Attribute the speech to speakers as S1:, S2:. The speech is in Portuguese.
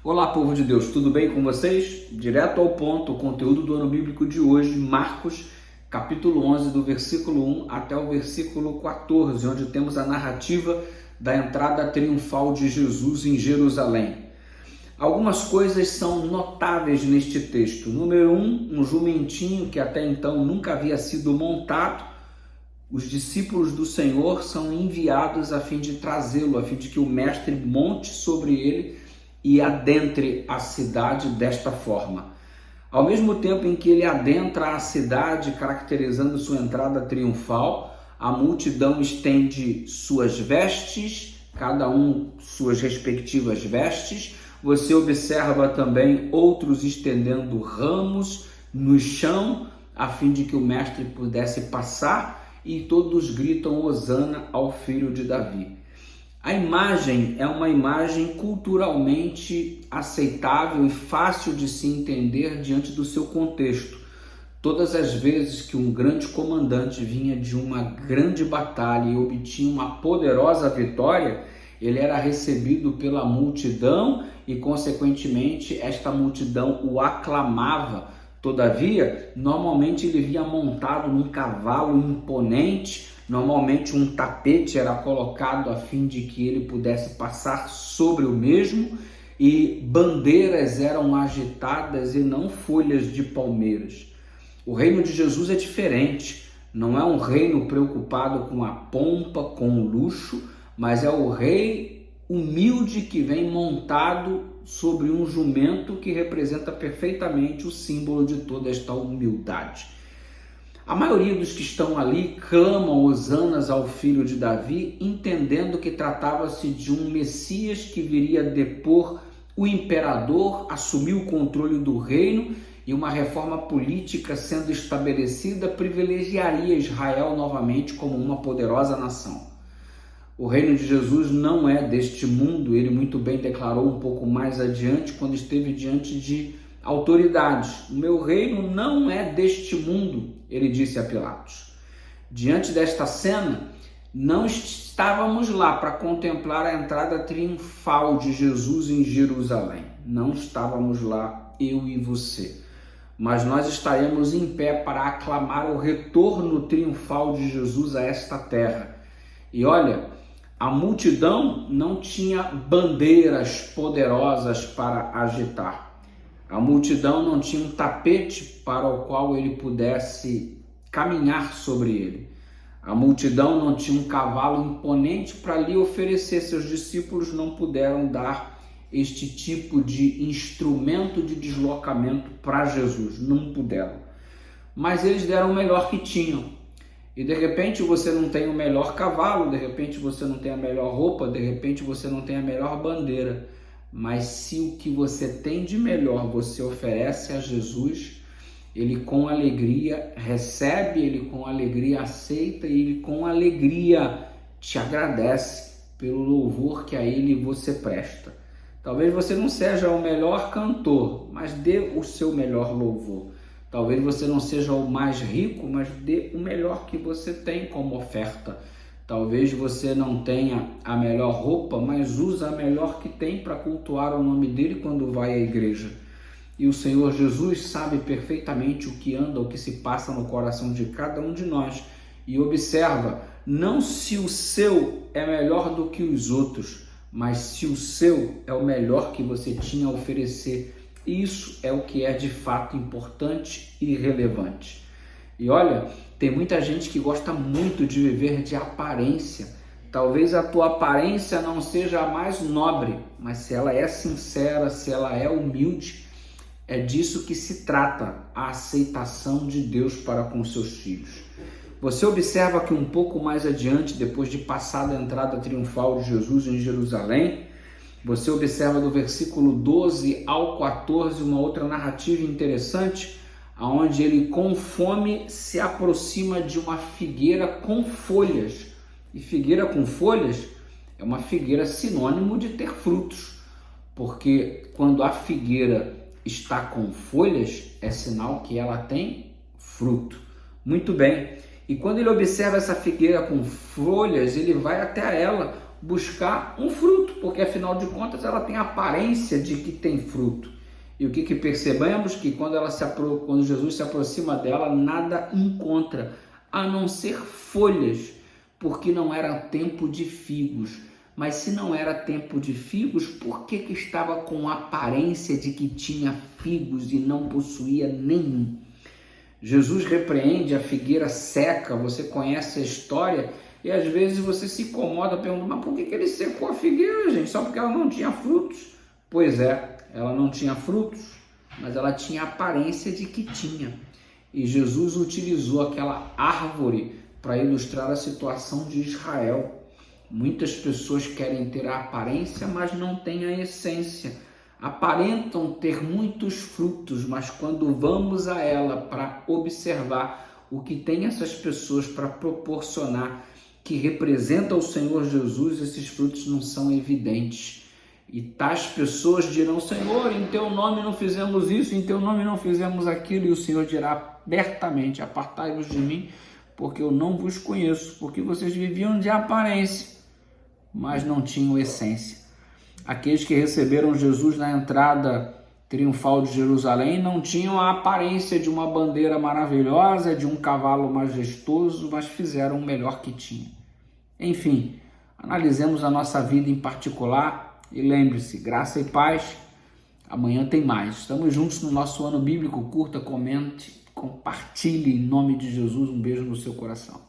S1: Olá, povo de Deus, tudo bem com vocês? Direto ao ponto, o conteúdo do ano bíblico de hoje, Marcos, capítulo 11, do versículo 1 até o versículo 14, onde temos a narrativa da entrada triunfal de Jesus em Jerusalém. Algumas coisas são notáveis neste texto. Número 1, um jumentinho que até então nunca havia sido montado. Os discípulos do Senhor são enviados a fim de trazê-lo, a fim de que o mestre monte sobre ele e adentre a cidade desta forma. Ao mesmo tempo em que ele adentra a cidade, caracterizando sua entrada triunfal, a multidão estende suas vestes, cada um suas respectivas vestes. Você observa também outros estendendo ramos no chão, a fim de que o mestre pudesse passar, e todos gritam Hosana ao filho de Davi. A imagem é uma imagem culturalmente aceitável e fácil de se entender diante do seu contexto. Todas as vezes que um grande comandante vinha de uma grande batalha e obtinha uma poderosa vitória, ele era recebido pela multidão e, consequentemente, esta multidão o aclamava. Todavia, normalmente ele vinha montado num cavalo imponente. Normalmente um tapete era colocado a fim de que ele pudesse passar sobre o mesmo, e bandeiras eram agitadas e não folhas de palmeiras. O reino de Jesus é diferente, não é um reino preocupado com a pompa, com o luxo, mas é o rei humilde que vem montado sobre um jumento que representa perfeitamente o símbolo de toda esta humildade. A maioria dos que estão ali clamam hosanas ao filho de Davi, entendendo que tratava-se de um Messias que viria depor o imperador, assumir o controle do reino, e uma reforma política sendo estabelecida privilegiaria Israel novamente como uma poderosa nação. O reino de Jesus não é deste mundo, ele muito bem declarou um pouco mais adiante quando esteve diante de autoridades. O meu reino não é deste mundo, ele disse a Pilatos. Diante desta cena, não estávamos lá para contemplar a entrada triunfal de Jesus em Jerusalém. Não estávamos lá, eu e você. Mas nós estaremos em pé para aclamar o retorno triunfal de Jesus a esta terra. E olha, a multidão não tinha bandeiras poderosas para agitar. A multidão não tinha um tapete para o qual ele pudesse caminhar sobre ele. A multidão não tinha um cavalo imponente para lhe oferecer. Seus discípulos não puderam dar este tipo de instrumento de deslocamento para Jesus. Não puderam. Mas eles deram o melhor que tinham. E de repente você não tem o melhor cavalo, de repente você não tem a melhor roupa, de repente você não tem a melhor bandeira. Mas se o que você tem de melhor você oferece a Jesus, ele com alegria recebe, ele com alegria aceita, e ele com alegria te agradece pelo louvor que a ele você presta. Talvez você não seja o melhor cantor, mas dê o seu melhor louvor. Talvez você não seja o mais rico, mas dê o melhor que você tem como oferta. Talvez você não tenha a melhor roupa, mas usa a melhor que tem para cultuar o nome dele quando vai à igreja. E o Senhor Jesus sabe perfeitamente o que anda, o que se passa no coração de cada um de nós. E observa, não se o seu é melhor do que os outros, mas se o seu é o melhor que você tinha a oferecer. Isso é o que é de fato importante e relevante. E olha, tem muita gente que gosta muito de viver de aparência. Talvez a tua aparência não seja a mais nobre, mas se ela é sincera, se ela é humilde, é disso que se trata a aceitação de Deus para com seus filhos. Você observa que um pouco mais adiante, depois de passar a entrada triunfal de Jesus em Jerusalém, você observa do versículo 12 ao 14 uma outra narrativa interessante, onde ele com fome se aproxima de uma figueira com folhas. E figueira com folhas é uma figueira sinônimo de ter frutos, porque quando a figueira está com folhas, é sinal que ela tem fruto. Muito bem, e quando ele observa essa figueira com folhas, ele vai até ela, buscar um fruto, porque afinal de contas ela tem a aparência de que tem fruto. E o que percebemos? Que quando Jesus se aproxima dela, nada encontra, a não ser folhas, porque não era tempo de figos. Mas se não era tempo de figos, por que estava com a aparência de que tinha figos e não possuía nenhum? Jesus repreende a figueira seca, você conhece a história, e às vezes você se incomoda perguntando, mas por que ele secou a figueira, gente? Só porque ela não tinha frutos? Pois é, ela não tinha frutos, mas ela tinha a aparência de que tinha. E Jesus utilizou aquela árvore para ilustrar a situação de Israel. Muitas pessoas querem ter a aparência, mas não têm a essência. Aparentam ter muitos frutos, mas quando vamos a ela para observar o que tem essas pessoas para proporcionar, que representa o Senhor Jesus, esses frutos não são evidentes. E tais pessoas dirão, Senhor, em teu nome não fizemos isso, em teu nome não fizemos aquilo, e o Senhor dirá abertamente, apartai-vos de mim, porque eu não vos conheço, porque vocês viviam de aparência, mas não tinham essência. Aqueles que receberam Jesus na entrada triunfal de Jerusalém não tinham a aparência de uma bandeira maravilhosa, de um cavalo majestoso, mas fizeram o melhor que tinham. Enfim, analisemos a nossa vida em particular e lembre-se, graça e paz, amanhã tem mais. Estamos juntos no nosso ano bíblico, curta, comente, compartilhe em nome de Jesus, um beijo no seu coração.